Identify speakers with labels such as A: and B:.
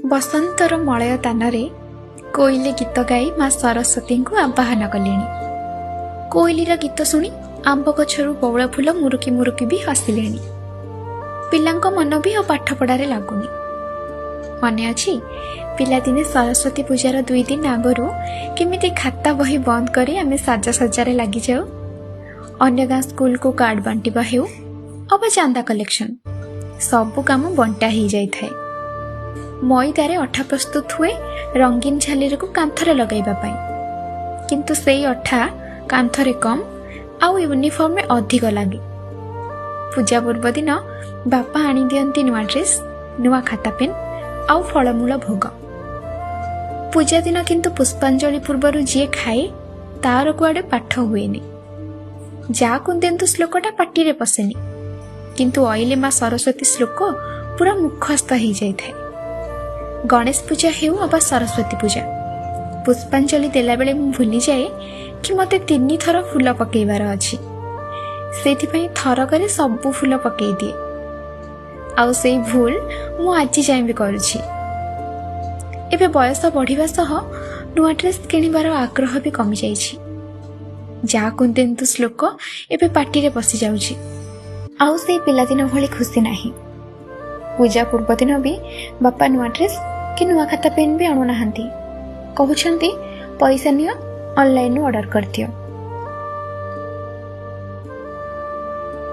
A: Basantar Malay तानरे कोइली गीत गाई माँ सरस्वती को आवाहन कले। कोइलीर गीत शुणी आंब गछरु बौल फूल मुरुकी मुरुकी भी हसिले। पिलांको मन भी पाठ पढ़ारे लगुनि। मने अछि पिलादिने सरस्वती पूजार 2 दिन आगरू केमिति खाता बही बंद करी आमे साजा सजारे लगी जाऊ। अन्य गाँ स्कूल को कार्ड बांटिबा हेउ अबा चांदा कलेक्शन सबु काम बंटा ही जाई थाए। मैदारे अठा प्रस्तुत हुए रंगीन झालीर को कांथरे लगाइबा पाई, किंतु सेई अठा कांथरे कम आउ यूनिफॉर्म में अधिक लगे। पूजा पूर्व दिन बापा आनी दियंती नुआ ड्रेस, नुआ खाता पेन आउ फलमूल भोग। पूजा दिन किंतु पुष्पांजलि पूर्वर जी खाए तार कुआडे पाठ हुएनि। जा कुंदेन्तु श्लोकटा पाटी रे पसेनि, किंतु अइले माँ सरस्वती श्लोक पूरा मुखस्थ ही जाई थाए। गणेश पूजा हेउ अबा सरस्वती पूजा पुष्पांजलि देला बेले मु भूली जाए कि मते 3 थर फूल पकेइबार अछि। सेथिपई थरकरे सबु फूल पकेइ दिए। आउ सेई भूल मु आजि जाय भी करूछि। एबे बयस बढ़िबा सह नुआ ड्रेस किनिबार आग्रह भी कमी जाइछि। जा कुंदेन्तु श्लोक एबे पाटी रे बसी जाउछि। आउ सेई पिलादिन भली खुशी नाही। पूजा पूर्व दिन भी बापा नुआ ड्रेस कि नुआ खाता पेन भी आणु नाहंती। कहउछंती पैसा नियो ऑनलाइन ऑर्डर कर दियो।